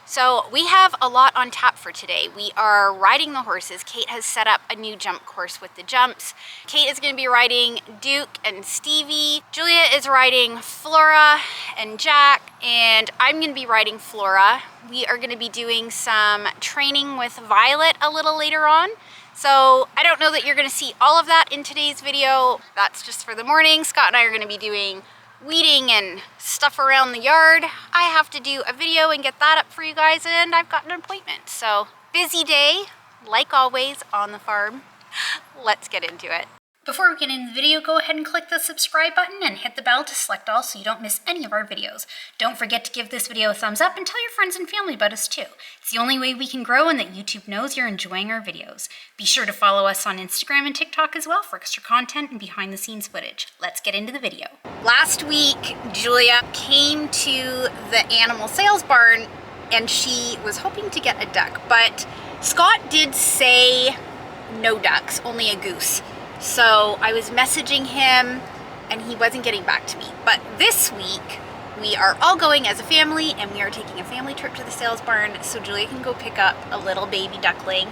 So we have a lot on tap for today. We are riding the horses. Kate has set up a new jump course with the jumps. Kate is going to be riding Duke and Stevie. Julia is riding Flora and Jack, and I'm going to be riding Flora. We are going to be doing some training with Violet a little later on. So I don't know that you're going to see all of that in today's video. That's just for the morning. Scott and I are going to be doing weeding and stuff around the yard. I have to do a video and get that up for you guys, and I've got an appointment. So busy day, like always, on the farm. Let's get into it. Before we get into the video, go ahead and click the subscribe button and hit the bell to select all so you don't miss any of our videos. Don't forget to give this video a thumbs up and tell your friends and family about us too. It's the only way we can grow and that YouTube knows you're enjoying our videos. Be sure to follow us on Instagram and TikTok as well for extra content and behind the scenes footage. Let's get into the video. Last week, Julia came to the animal sales barn and she was hoping to get a duck, but Scott did say no ducks, only a goose. So I was messaging him and he wasn't getting back to me. But this week we are all going as a family and we are taking a family trip to the sales barn so Julia can go pick up a little baby duckling.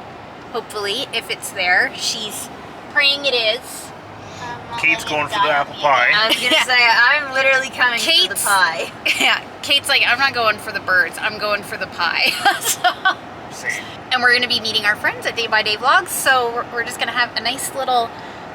Hopefully, if it's there. She's praying it is. Kate's going for the apple pie. I was gonna say, I'm literally coming for the pie. Yeah, Kate's like, I'm not going for the birds, I'm going for the pie. Same. And we're gonna be meeting our friends at Day by Day Vlogs, so we're just gonna have a nice little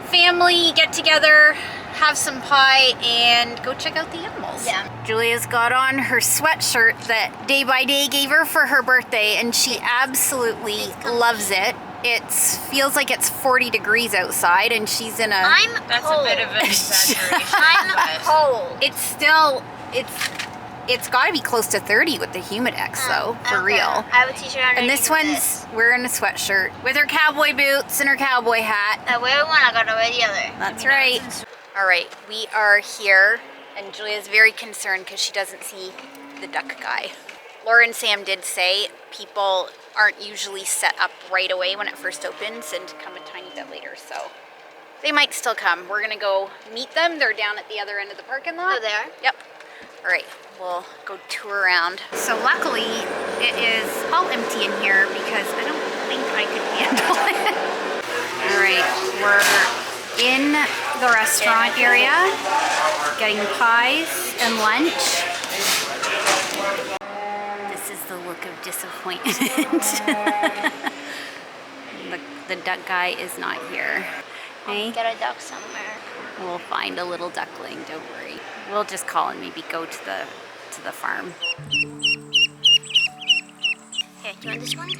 family get together, have some pie, and go check out the animals. Yeah. Julia's got on her sweatshirt that Day by Day gave her for her birthday, and she absolutely loves it. It feels like it's 40 degrees outside, and she's in a... That's cold. A bit of an exaggeration. I'm cold. It's still, it's got to be close to 30 with the Humidex, though, for real. I have a t-shirt on. And this one's wearing a sweatshirt with her cowboy boots and her cowboy hat. I wear one, I gotta wear the other. That's right. All right, we are here, and Julia's very concerned because she doesn't see the duck guy. Laura and Sam did say people aren't usually set up right away when it first opens and come a tiny bit later, so they might still come. We're gonna go meet them. They're down at the other end of the parking lot. Oh, there? Yep. All right, we'll go tour around. So luckily, it is all empty in here because I don't think I could handle it. All right, we're in the restaurant area, getting pies and lunch. This is the look of disappointment. the duck guy is not here. Hey? I'll get a duck somewhere. We'll find a little duckling, don't worry. We'll just call and maybe go to the farm. Here, do you want this one?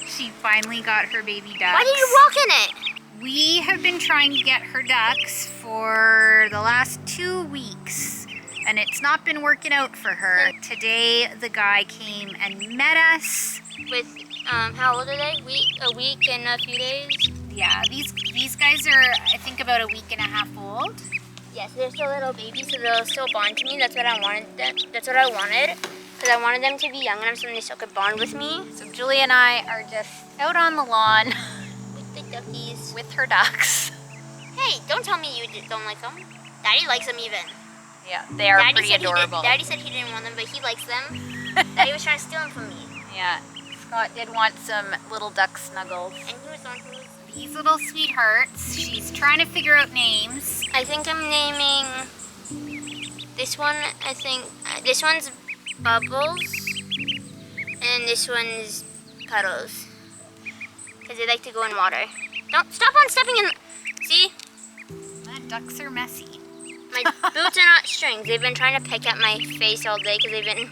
She finally got her baby ducks. Why did you walk in it? We have been trying to get her ducks for the last 2 weeks, and it's not been working out for her. Today, the guy came and met us. With, how old are they? A week and a few days? Yeah, these guys are, I think, about a week and a half old. Yes, they're still little babies, so they'll still bond to me. That's what I wanted. That's what I wanted, because I wanted them to be young enough so they still could bond with me. So Julia and I are just out on the lawn with the duckies, with her ducks. Hey, don't tell me you don't like them. Daddy likes them even. Yeah, they are pretty adorable. Daddy said he didn't want them, but he likes them. Daddy was trying to steal them from me. Yeah, Scott did want some little duck snuggles. And he was on these little sweethearts. She's trying to figure out names. I think I'm naming this one. I think this one's Bubbles, and this one's Puddles, because they like to go in water. Don't stop on stepping in. See? The ducks are messy. My boots are not strings. They've been trying to peck at my face all day because they've been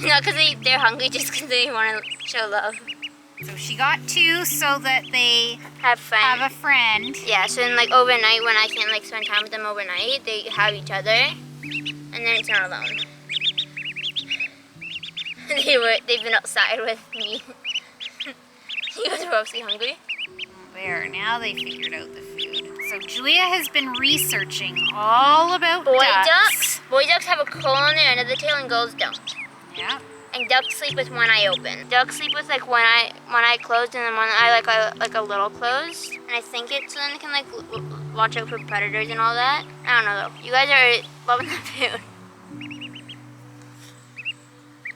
not because they're hungry, just because they want to show love. So she got 2 so that they have a friend. Yeah, so then like overnight when I can't like spend time with them overnight, they have each other, and then it's not alone. They've been outside with me. You guys were obviously hungry. There, now they figured out the food. So Julia has been researching all about ducks. Boy ducks have a curl on their end of the tail and girls don't. Yeah. And ducks sleep with one eye open. Ducks sleep with like one eye closed and then one eye like a little closed. And I think it's so then they can like watch out for predators and all that. I don't know though. You guys are loving the food.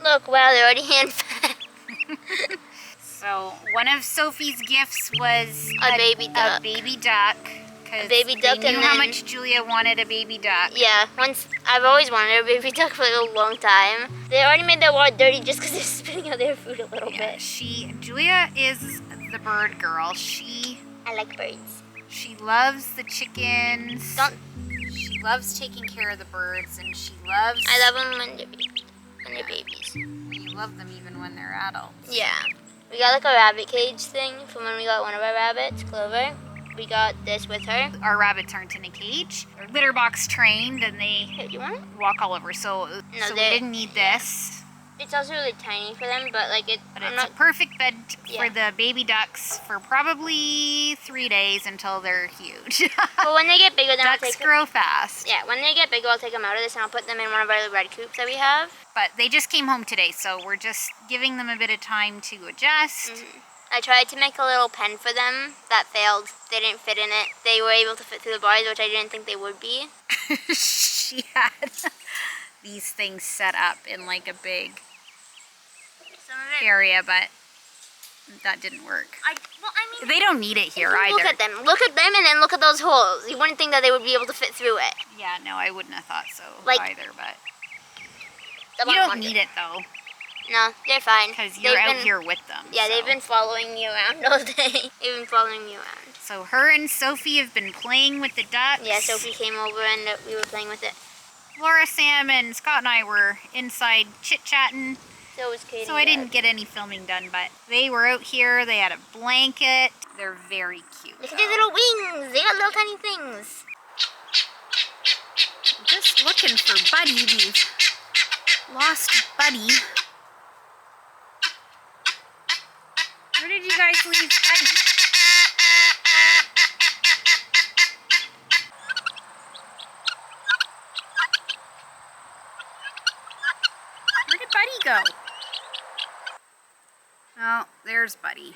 Look, wow, they're already hand fed. So one of Sophie's gifts was A baby duck. A baby duck. Because baby duck, they knew and how then- much Julia wanted a baby duck. Yeah, I've always wanted a baby duck for a long time. They already made their water dirty just because they're spitting out their food a little bit. Julia is the bird girl. I like birds. She loves the chickens. Don't. She loves taking care of the birds, and she loves. I love them when they're babies. You love them even when they're adults. Yeah. We got like a rabbit cage thing from when we got one of our rabbits, Clover. We got this with her. Our rabbits aren't in a cage. They're litter box trained, and they Here, do you want it? walk all over. So we didn't need this. It's also really tiny for them, but like But it's a perfect bed for the baby ducks for probably 3 days until they're huge. But when they get bigger, then I'll Ducks take grow fast. Yeah, when they get bigger, I'll take them out of this and I'll put them in one of our red coops that we have. But they just came home today, so we're just giving them a bit of time to adjust. Mm-hmm. I tried to make a little pen for them. That failed. They didn't fit in it. They were able to fit through the bars, which I didn't think they would be. She had these things set up in like a big area, but that didn't work. They don't need it here either. Look at them. Look at them and then look at those holes. You wouldn't think that they would be able to fit through it. Yeah, no, I wouldn't have thought so either, but The you don't one need it though, No, they're fine. because you're out here with them. Yeah, so. they've been following me around all day. They've been following me around. So her and Sophie have been playing with the ducks. Yeah, Sophie came over and we were playing with it. Laura, Sam, and Scott and I were inside chit-chatting. So was Katie. So I didn't get any filming done, but they were out here. They had a blanket. They're very cute. Look at their little wings. They got little tiny things. Just looking for Buddy. We've lost Buddy. Where did you guys leave Buddy? Where did Buddy go? Oh, there's Buddy.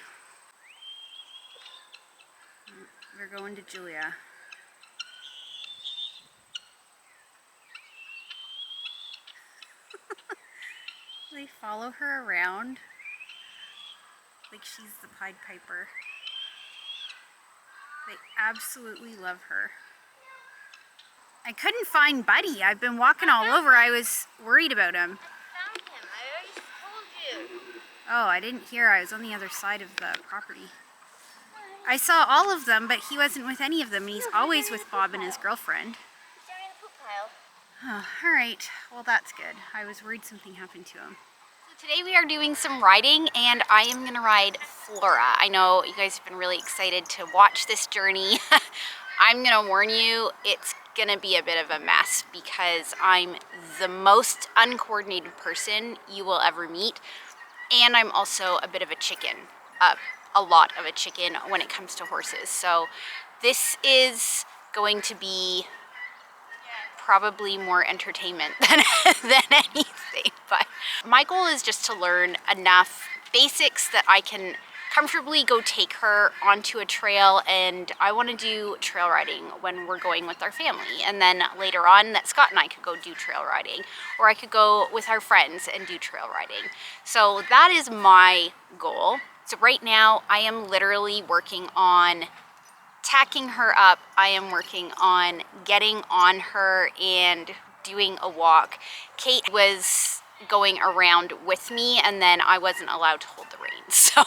We're going to Julia. They follow her around like she's the Pied Piper. They absolutely love her. I couldn't find Buddy. I've been walking all over. I was worried about him. I found him. I already told you. Oh, I didn't hear. I was on the other side of the property. I saw all of them, but he wasn't with any of them. He's always with Bob and his girlfriend. He's down in the poop pile. Oh, all right. Well, that's good. I was worried something happened to him. So today we are doing some riding, and I am going to ride Flora. I know you guys have been really excited to watch this journey. I'm going to warn you, it's going to be a bit of a mess because I'm the most uncoordinated person you will ever meet, and I'm also a bit of a chicken. A lot of a chicken when it comes to horses. So this is going to be probably more entertainment than anything. But my goal is just to learn enough basics that I can comfortably go take her onto a trail, and I want to do trail riding when we're going with our family, and then later on that Scott and I could go do trail riding, or I could go with our friends and do trail riding. So that is my goal. So right now I am literally working on tacking her up. I am working on getting on her and doing a walk. Kate was going around with me, and then I wasn't allowed to hold the reins. So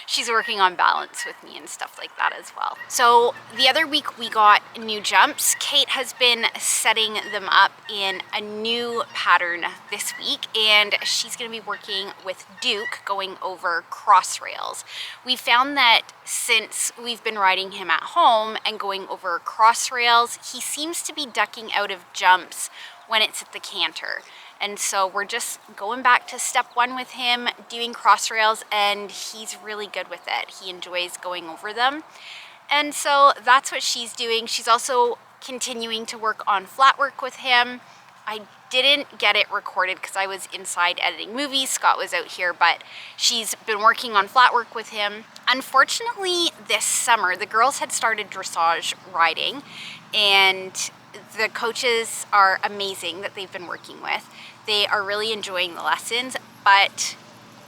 she's working on balance with me and stuff like that as well. So the other week we got new jumps. Kate has been setting them up in a new pattern this week, and she's going to be working with Duke going over cross rails. We found that since we've been riding him at home and going over cross rails, he seems to be ducking out of jumps when it's at the canter. And so we're just going back to step one with him, doing cross rails, and he's really good with it. He enjoys going over them. And so that's what she's doing. She's also continuing to work on flat work with him. I didn't get it recorded because I was inside editing movies. Scott was out here, but she's been working on flat work with him. Unfortunately, this summer, the girls had started dressage riding, and the coaches are amazing that they've been working with. They are really enjoying the lessons, but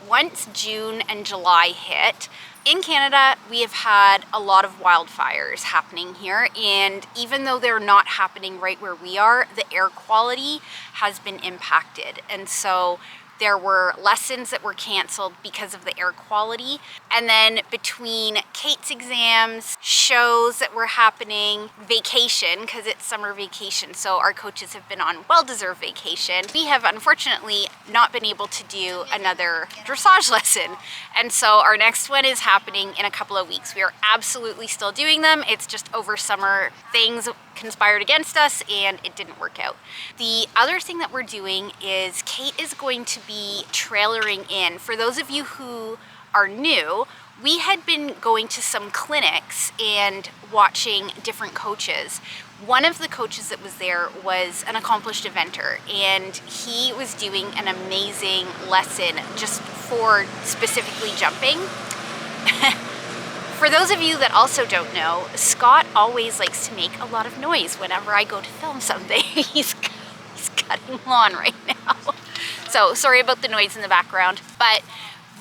once June and July hit, in Canada, we have had a lot of wildfires happening here, and even though they're not happening right where we are, the air quality has been impacted. And so there were lessons that were canceled because of the air quality. And then between Kate's exams, shows that were happening, vacation, because it's summer vacation, so our coaches have been on well-deserved vacation. We have unfortunately not been able to do another dressage lesson. And so our next one is happening in a couple of weeks. We are absolutely still doing them. It's just over summer things conspired against us and it didn't work out. The other thing that we're doing is Kate is going to be trailering in. For those of you who are new, we had been going to some clinics and watching different coaches. One of the coaches that was there was an accomplished eventer, and he was doing an amazing lesson just for specifically jumping. For those of you that also don't know, Scott always likes to make a lot of noise whenever I go to film something. He's cutting lawn right now. So sorry about the noise in the background, but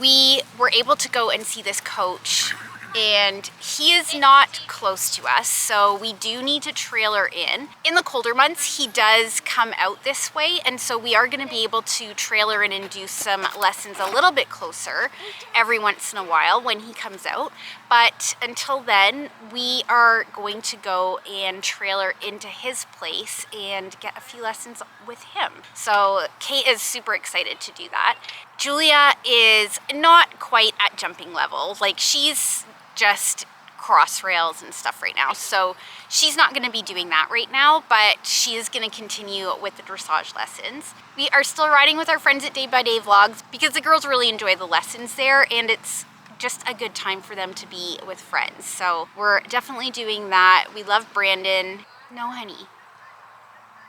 we were able to go and see this coach, and he is not close to us, so we do need to trailer in. In the colder months, he does come out this way, and so we are going to be able to trailer in and do some lessons a little bit closer every once in a while when he comes out. But until then, we are going to go and trailer into his place and get a few lessons with him. So Kate is super excited to do that. Julia is not quite at jumping level. Like, she's just cross rails and stuff right now, so she's not going to be doing that right now, but she is going to continue with the dressage lessons. We are still riding with our friends at Day by Day Vlogs because the girls really enjoy the lessons there, and it's just a good time for them to be with friends. So we're definitely doing that. We love Brandon. No, honey.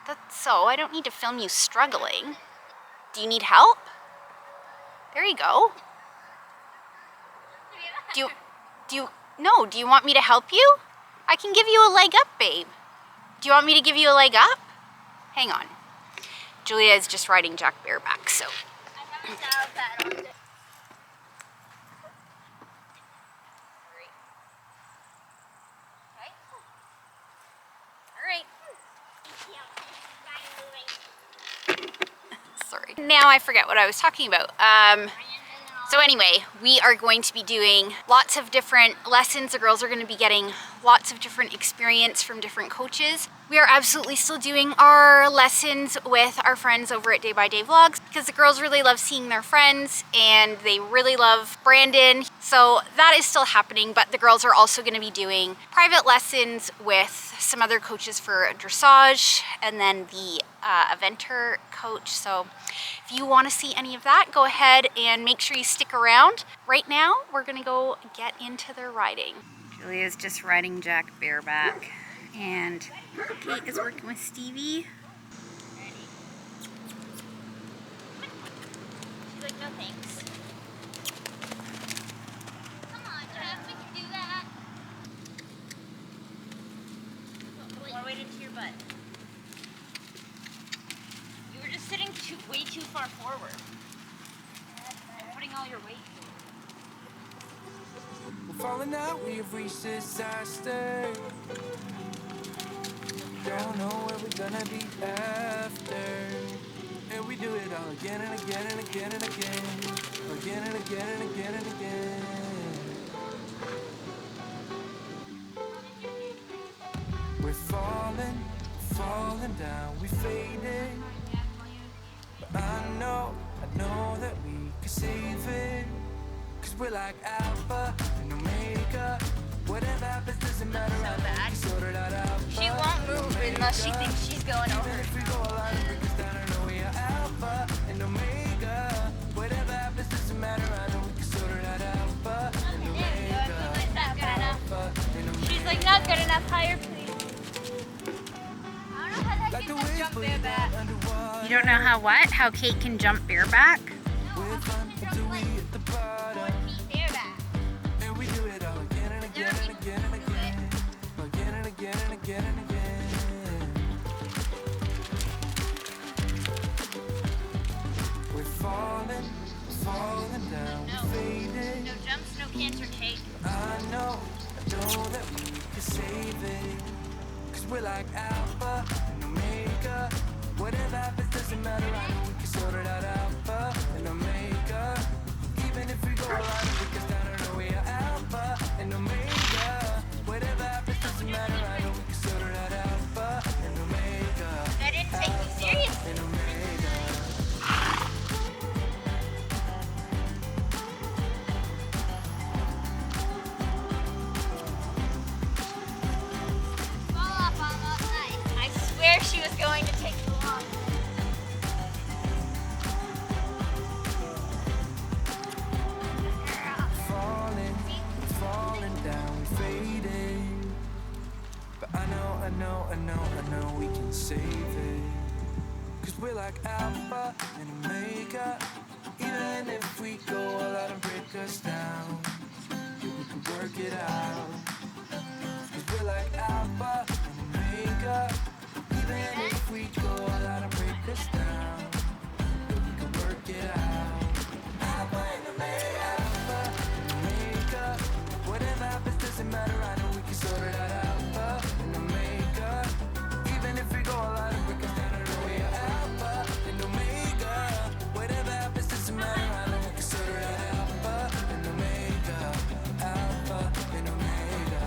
That's so, I don't need to film you struggling. Do you need help? There you go. Do you want me to help you? I can give you a leg up, babe. Do you want me to give you a leg up? Hang on. Julia is just riding Jack Bareback, so. I have a saddle pad on it. Sorry. Now I forget what I was talking about. So anyway, we are going to be doing lots of different lessons. The girls are going to be getting lots of different experience from different coaches. We are absolutely still doing our lessons with our friends over at Day by Day Vlogs because the girls really love seeing their friends and they really love Brandon. So that is still happening, but the girls are also going to be doing private lessons with some other coaches for dressage and then the eventer coach. So if you want to see any of that, go ahead and make sure you stick around. Right now, we're going to go get into their riding. Julia's just riding Jack Bareback, and Kate is working with Stevie. She's like, no thanks. Come on, Jeff, we can do that. More weight into your butt. You were just sitting way too far forward. You're putting all your weight. We're falling out, we have reached disaster. Don't know where we're gonna be after. And we do it all again and again and again and again. Again and again and again and again. We're falling down, we fading. But I know that we can save it. Cause we're like alpha and omega. Whatever happens doesn't matter. So bad. Sort it out. She won't move unless she thinks she's going over. If we go all out and break us down, I know we are alpha and omega. Whatever happens doesn't matter. I know we can sort it out. Alpha and omega. It's not good enough. Alpha and omega. She's like, not good enough. Higher, please. I don't know how that Like the kid can waves jump bleed bareback. underwater. You don't know how what? How Kate can jump bareback? We're fun until we hit the bottom. 4 feet bareback. And we do it all again and again and again and again. Again and again and again and again. know that we can save it. Cause we're like Alpha and Omega. Whatever happens doesn't matter, I know we can sort it out. Alpha and Omega. Even if we go a lot of break us down, I know we are Alpha and Omega. Whatever happens doesn't matter, I know we can sort it out. Alpha and Omega. I didn't take you serious. And Omega. Fall off almost nice. I swear she was going to take too long. Falling down, fading. But I know we can save it. Cause we're like Alpha and Omega. Even if we go all out and break us down, yeah, we can work it out. Cause we're like Alpha and Omega. Even if we go all out and break us down, yeah, we can work it out. Alpha and Omega, Alpha and Omega. Whatever happens doesn't matter, I know we can sort it out. Alpha and Omega. Even if we go all out and break us down, I know we are Alpha and Omega. Whatever happens doesn't matter, I know we can sort it out. Alpha and Omega. Alpha and Omega.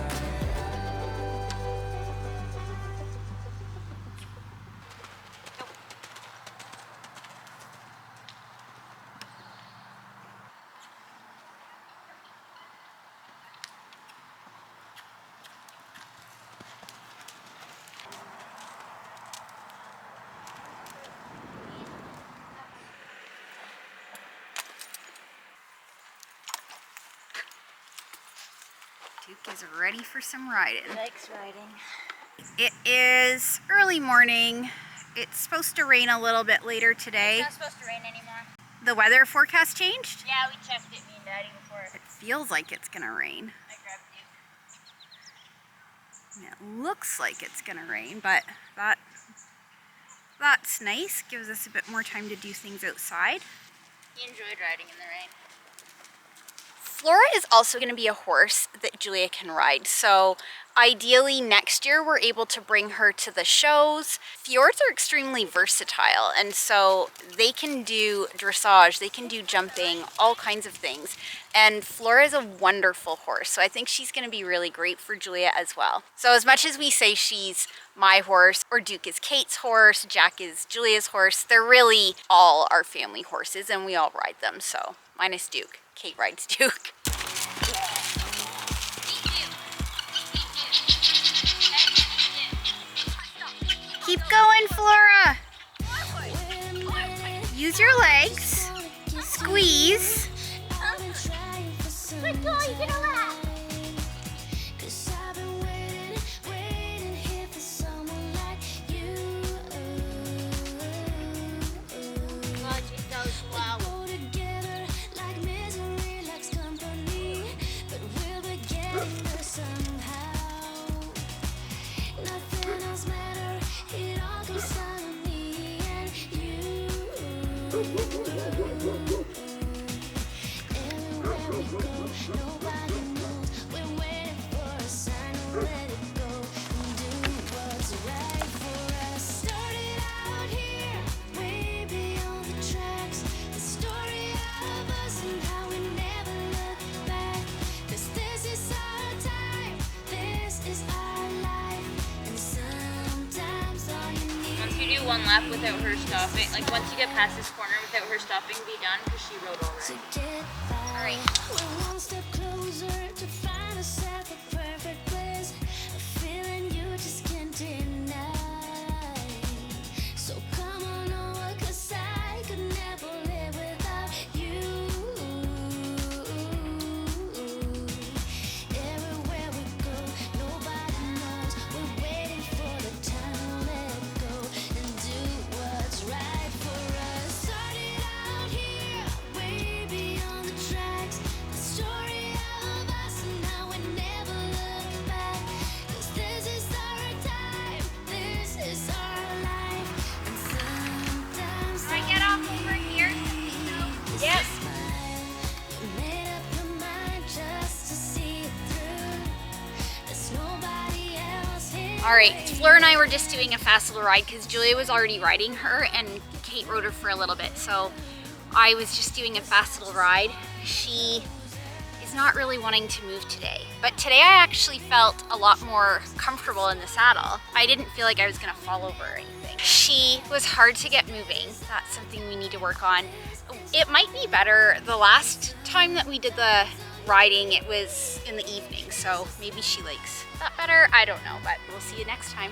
Duke is ready for some riding. Likes riding. It is early morning. It's supposed to rain a little bit later today. It's not supposed to rain anymore. The weather forecast changed? Yeah, we checked it, me and Daddy, before. It feels like it's gonna rain. I grabbed Duke. And it looks like it's gonna rain, but that's nice. Gives us a bit more time to do things outside. He enjoyed riding in the rain. Flora is also going to be a horse that Julia can ride, so ideally next year we're able to bring her to the shows. Fjords are extremely versatile, and so they can do dressage, they can do jumping, all kinds of things. And Flora is a wonderful horse, so I think she's going to be really great for Julia as well. So as much as we say she's my horse, or Duke is Kate's horse, Jack is Julia's horse, they're really all our family horses, and we all ride them, so minus Duke. Kate rides Duke. Keep going, Flora. Use your legs. Squeeze. Let's go, you're gonna laugh. Oh, she's so slow. One lap without her stopping. Like once you get past this corner without her stopping, be done because she rode over it. All right. We're one step closer to find ourselves a perfect place. A feeling you just can't deny. So come on over, 'cause I could never live without you. Everywhere we go, nobody knows. We're waiting for the time to let go and do what's right for us. Started out here, way beyond the tracks. The story All right, Flora and I were just doing a fast little ride because Julia was already riding her and Kate rode her for a little bit. So I was just doing a fast little ride. She is not really wanting to move today. But today I actually felt a lot more comfortable in the saddle. I didn't feel like I was gonna fall over or anything. She was hard to get moving. That's something we need to work on. It might be better. The last time that we did the riding, it was in the evening, so maybe she likes that better. I don't know, but we'll see you next time.